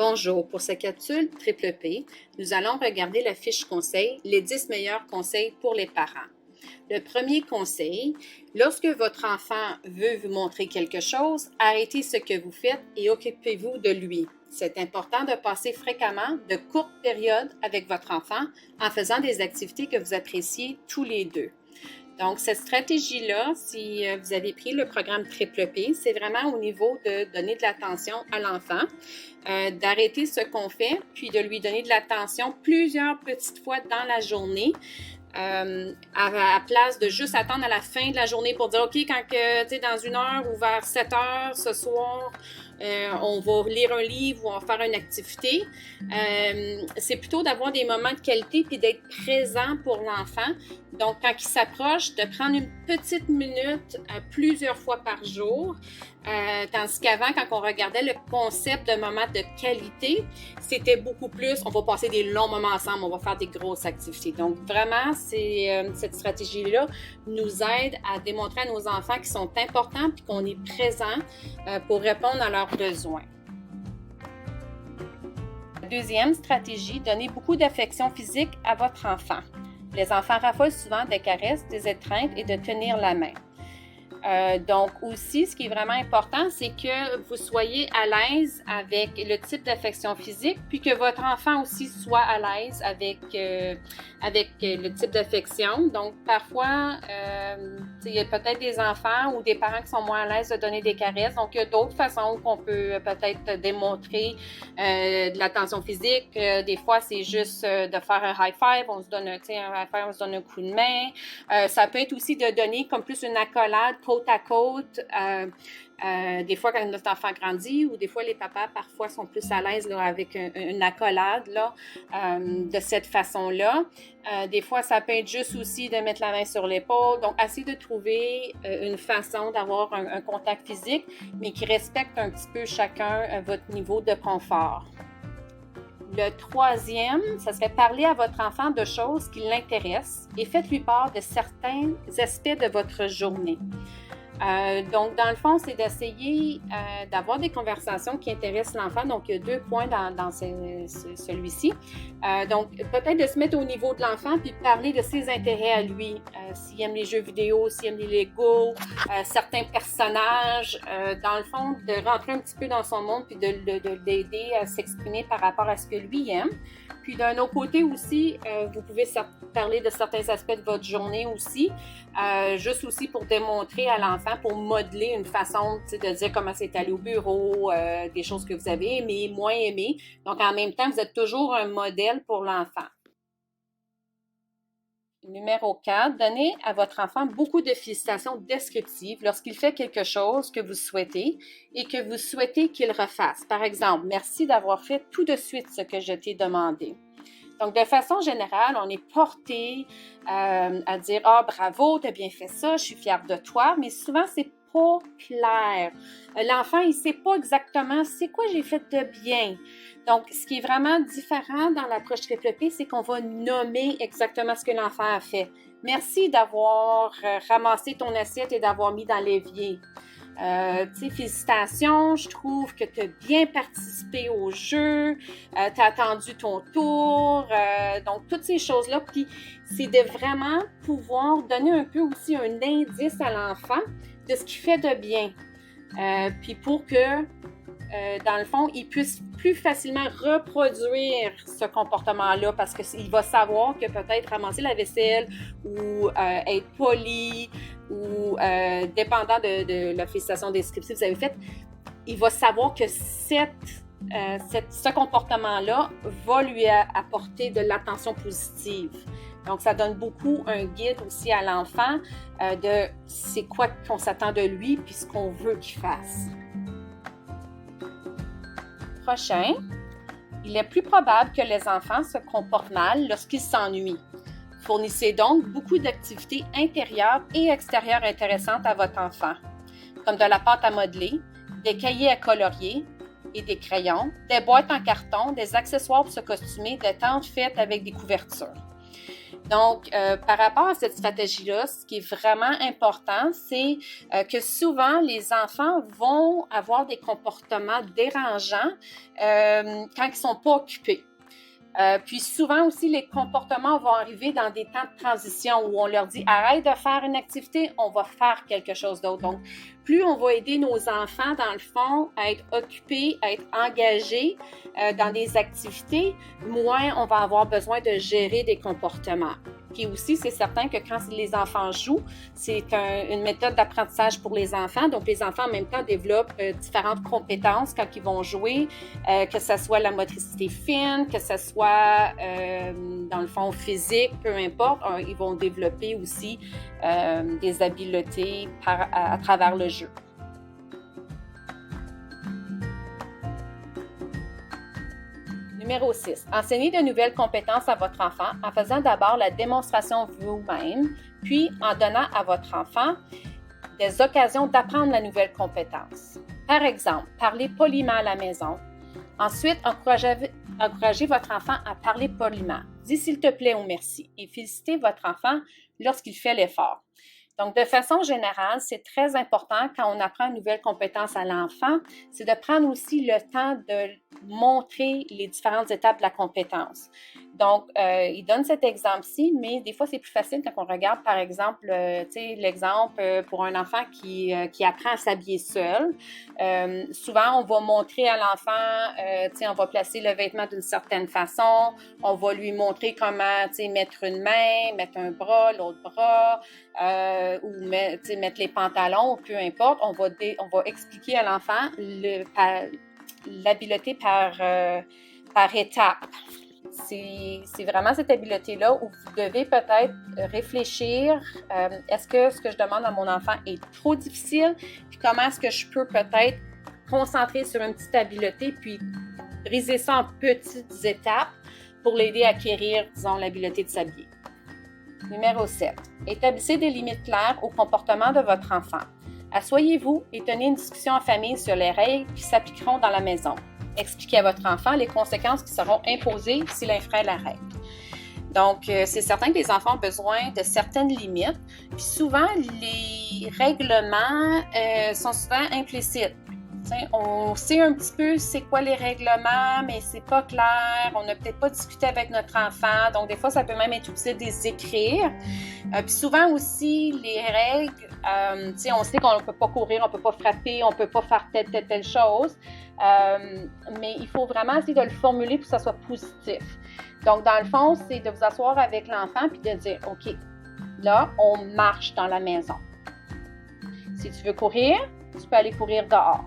Bonjour, pour cette capsule Triple P, nous allons regarder la fiche conseil, les 10 meilleurs conseils pour les parents. Le premier conseil, lorsque votre enfant veut vous montrer quelque chose, arrêtez ce que vous faites et occupez-vous de lui. C'est important de passer fréquemment de courtes périodes avec votre enfant en faisant des activités que vous appréciez tous les deux. Donc, cette stratégie-là, si vous avez pris le programme Triple P, c'est vraiment au niveau de donner de l'attention à l'enfant, d'arrêter ce qu'on fait, puis de lui donner de l'attention plusieurs petites fois dans la journée, à place de juste attendre à la fin de la journée pour dire, OK, quand dans 1 heure ou vers 7 heures ce soir, on va lire un livre ou on va faire une activité. C'est plutôt d'avoir des moments de qualité puis d'être présent pour l'enfant. Donc, quand il s'approche, de prendre une petite minute plusieurs fois par jour. Tandis qu'avant, quand on regardait le concept de moment de qualité, c'était beaucoup plus, on va passer des longs moments ensemble, on va faire des grosses activités. Donc, vraiment, cette stratégie-là nous aide à démontrer à nos enfants qu'ils sont importants et qu'on est présent pour répondre à leurs besoins. Deuxième stratégie, donner beaucoup d'affection physique à votre enfant. Les enfants raffolent souvent des caresses, des étreintes et de tenir la main. Donc aussi, ce qui est vraiment important, c'est que vous soyez à l'aise avec le type d'affection physique, puis que votre enfant aussi soit à l'aise avec le type d'affection. Donc parfois, il y a peut-être des enfants ou des parents qui sont moins à l'aise de donner des caresses. Donc il y a d'autres façons qu'on peut peut-être démontrer de l'attention physique. Des fois, c'est juste de faire un high five, on se donne un high five, on se donne un coup de main. Ça peut être aussi de donner comme plus une accolade côte à côte, des fois quand notre enfant grandit, ou des fois les papas parfois sont plus à l'aise là, avec une accolade là, de cette façon-là. Des fois, ça peut être juste aussi de mettre la main sur l'épaule. Donc, essayez de trouver une façon d'avoir un contact physique, mais qui respecte un petit peu chacun votre niveau de confort. Le troisième, ça serait parler à votre enfant de choses qui l'intéressent et faites-lui part de certains aspects de votre journée. Donc, dans le fond, c'est d'essayer d'avoir des conversations qui intéressent l'enfant. Donc, il y a 2 points dans celui-ci. Donc, peut-être de se mettre au niveau de l'enfant puis de parler de ses intérêts à lui. S'il aime les jeux vidéo, s'il aime les Lego, certains personnages. Dans le fond, de rentrer un petit peu dans son monde puis de l'aider à s'exprimer par rapport à ce que lui aime. Puis d'un autre côté aussi, vous pouvez parler de certains aspects de votre journée aussi, juste aussi pour démontrer à l'enfant, pour modeler une façon de dire comment c'est allé au bureau, des choses que vous avez aimées, moins aimées. Donc en même temps, vous êtes toujours un modèle pour l'enfant. Numéro 4, donnez à votre enfant beaucoup de félicitations descriptives lorsqu'il fait quelque chose que vous souhaitez et que vous souhaitez qu'il refasse. Par exemple, merci d'avoir fait tout de suite ce que je t'ai demandé. Donc, de façon générale, on est porté à dire « Ah, bravo, tu as bien fait ça, je suis fière de toi », mais souvent, c'est pas clair. L'enfant, il sait pas exactement c'est quoi j'ai fait de bien. Donc, ce qui est vraiment différent dans l'approche Triple P, c'est qu'on va nommer exactement ce que l'enfant a fait. Merci d'avoir ramassé ton assiette et d'avoir mis dans l'évier. Félicitations, je trouve que tu as bien participé au jeu, tu as attendu ton tour, donc toutes ces choses-là, puis c'est de vraiment pouvoir donner un peu aussi un indice à l'enfant de ce qu'il fait de bien, puis pour que dans le fond, il puisse plus facilement reproduire ce comportement-là parce qu'il va savoir que peut-être ramasser la vaisselle ou être poli ou dépendant de la félicitation descriptive que vous avez faite, il va savoir que ce comportement-là va lui apporter de l'attention positive. Donc, ça donne beaucoup un guide aussi à l'enfant de c'est quoi qu'on s'attend de lui puis ce qu'on veut qu'il fasse. Prochain, il est plus probable que les enfants se comportent mal lorsqu'ils s'ennuient. Fournissez donc beaucoup d'activités intérieures et extérieures intéressantes à votre enfant, comme de la pâte à modeler, des cahiers à colorier et des crayons, des boîtes en carton, des accessoires pour se costumer, des tentes faites avec des couvertures. Donc, par rapport à cette stratégie-là, ce qui est vraiment important, c'est que souvent, les enfants vont avoir des comportements dérangeants quand ils ne sont pas occupés. Puis souvent aussi, les comportements vont arriver dans des temps de transition où on leur dit arrête de faire une activité, on va faire quelque chose d'autre. Donc, plus on va aider nos enfants, dans le fond, à être occupés, à être engagés dans des activités, moins on va avoir besoin de gérer des comportements. Puis aussi, c'est certain que quand les enfants jouent, c'est une méthode d'apprentissage pour les enfants. Donc, les enfants, en même temps, développent différentes compétences quand ils vont jouer, que ce soit la motricité fine, que ce soit, dans le fond, physique, peu importe. Ils vont développer aussi des habiletés à travers le jeu. Numéro 6. Enseignez de nouvelles compétences à votre enfant en faisant d'abord la démonstration vous-même, puis en donnant à votre enfant des occasions d'apprendre la nouvelle compétence. Par exemple, parler poliment à la maison. Ensuite, encouragez votre enfant à parler poliment. Dis s'il te plaît ou merci et félicitez votre enfant lorsqu'il fait l'effort. Donc, de façon générale, c'est très important quand on apprend une nouvelle compétence à l'enfant, c'est de prendre aussi le temps de montrer les différentes étapes de la compétence. Donc, il donne cet exemple-ci, mais des fois, c'est plus facile quand on regarde, par exemple, l'exemple pour un enfant qui apprend à s'habiller seul. Souvent, on va montrer à l'enfant, on va placer le vêtement d'une certaine façon, on va lui montrer comment, mettre une main, mettre un bras, l'autre bras, ou mettre les pantalons, peu importe. On va expliquer à l'enfant l'habileté par étape. C'est vraiment cette habileté-là où vous devez peut-être réfléchir, est-ce que ce que je demande à mon enfant est trop difficile? Puis comment est-ce que je peux peut-être concentrer sur une petite habileté puis briser ça en petites étapes pour l'aider à acquérir, disons, l'habileté de s'habiller. Numéro 7. Établissez des limites claires au comportement de votre enfant. Asseyez-vous et tenez une discussion en famille sur les règles qui s'appliqueront dans la maison. Expliquez à votre enfant les conséquences qui seront imposées s'il enfreint la règle. Donc, c'est certain que les enfants ont besoin de certaines limites. Puis souvent, les règlements sont souvent implicites. On sait un petit peu c'est quoi les règlements, mais c'est pas clair. On n'a peut-être pas discuté avec notre enfant. Donc, des fois, ça peut même être utile de les écrire. Puis souvent aussi, les règles, on sait qu'on ne peut pas courir, on ne peut pas frapper, on ne peut pas faire telle chose. Mais il faut vraiment essayer de le formuler pour que ça soit positif. Donc, dans le fond, c'est de vous asseoir avec l'enfant puis de dire, OK, là, on marche dans la maison. Si tu veux courir, tu peux aller courir dehors.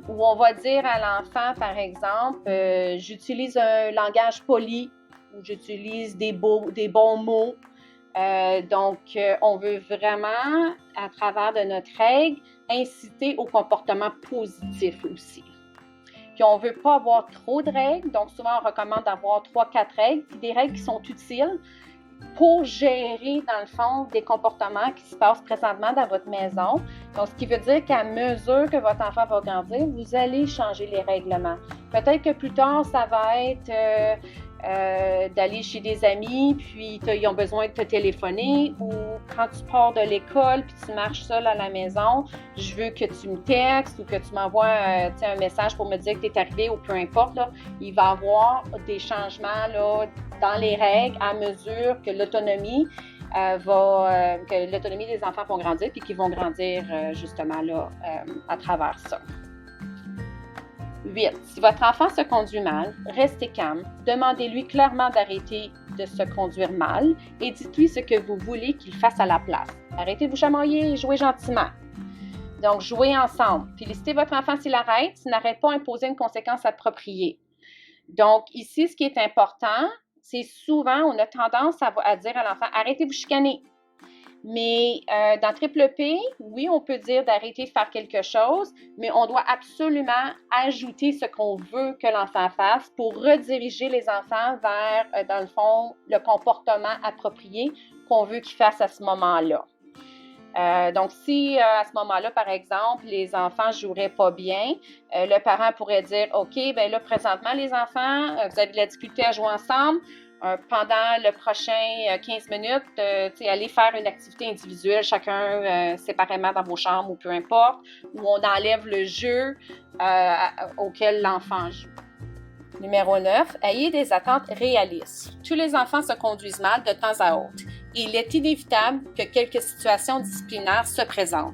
Où on va dire à l'enfant, par exemple, j'utilise un langage poli, ou j'utilise des bons mots. Donc, on veut vraiment, à travers de notre règle, inciter au comportement positif aussi. Puis, on ne veut pas avoir trop de règles. Donc, souvent, on recommande d'avoir 3-4 règles, puis des règles qui sont utiles pour gérer, dans le fond, des comportements qui se passent présentement dans votre maison. Donc, ce qui veut dire qu'à mesure que votre enfant va grandir, vous allez changer les règlements. Peut-être que plus tard, ça va être d'aller chez des amis, puis ils ont besoin de te téléphoner, ou quand tu pars de l'école, puis tu marches seul à la maison, je veux que tu me textes ou que tu m'envoies un message pour me dire que tu es arrivé ou peu importe. Là, il va y avoir des changements là, dans les règles à mesure que l'autonomie que l'autonomie des enfants vont grandir, puis qu'ils vont grandir justement là à travers ça. 8. Si votre enfant se conduit mal, restez calme, demandez-lui clairement d'arrêter de se conduire mal et dites-lui ce que vous voulez qu'il fasse à la place. Arrêtez de vous chamailler et jouez gentiment. Donc, jouez ensemble. Félicitez votre enfant s'il arrête, s'il n'arrête pas, imposer une conséquence appropriée. Donc, ici, ce qui est important, c'est souvent, on a tendance à dire à l'enfant, arrêtez de vous chicaner. Mais dans Triple P, oui, on peut dire d'arrêter de faire quelque chose, mais on doit absolument ajouter ce qu'on veut que l'enfant fasse pour rediriger les enfants vers, dans le fond, le comportement approprié qu'on veut qu'ils fassent à ce moment-là. Donc, si à ce moment-là, par exemple, les enfants ne joueraient pas bien, le parent pourrait dire, OK, bien là, présentement, les enfants, vous avez de la difficulté à jouer ensemble, pendant le prochain 15 minutes, aller faire une activité individuelle, chacun séparément dans vos chambres ou peu importe, où on enlève le jeu auquel l'enfant joue. Numéro 9, ayez des attentes réalistes. Tous les enfants se conduisent mal de temps à autre. Il est inévitable que quelques situations disciplinaires se présentent.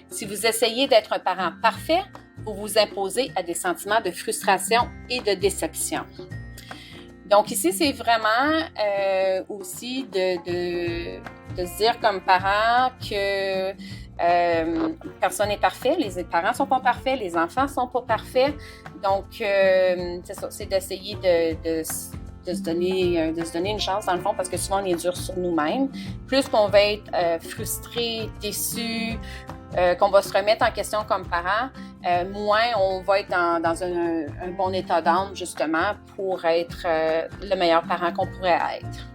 Si vous essayez d'être un parent parfait, vous vous imposez à des sentiments de frustration et de déception. Donc ici, c'est vraiment aussi de se dire comme parent que personne n'est parfait, les parents ne sont pas parfaits, les enfants ne sont pas parfaits. Donc, c'est ça, c'est d'essayer de se donner une chance dans le fond, parce que souvent on est dur sur nous-mêmes. Plus qu'on va être frustré, déçu, qu'on va se remettre en question comme parent, moins on va être dans un bon état d'âme justement pour être le meilleur parent qu'on pourrait être.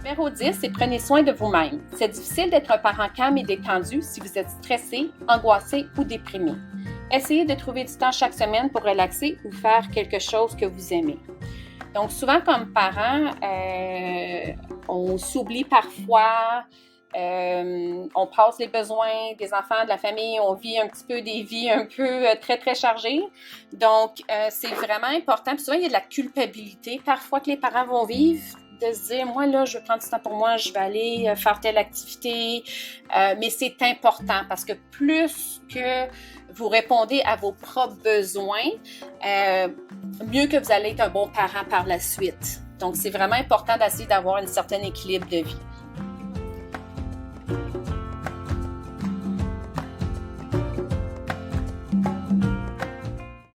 Numéro 10, c'est prenez soin de vous-même. C'est difficile d'être un parent calme et détendu si vous êtes stressé, angoissé ou déprimé. Essayez de trouver du temps chaque semaine pour relaxer ou faire quelque chose que vous aimez. Donc, souvent, comme parents, on s'oublie parfois, on passe les besoins des enfants, de la famille, on vit un petit peu des vies un peu très, très chargées. Donc, c'est vraiment important. Puis souvent, il y a de la culpabilité parfois que les parents vont vivre, de se dire, moi, là, je vais prendre du temps pour moi, je vais aller faire telle activité. Mais c'est important parce que plus que vous répondez à vos propres besoins, mieux que vous allez être un bon parent par la suite. Donc, c'est vraiment important d'essayer d'avoir un certain équilibre de vie.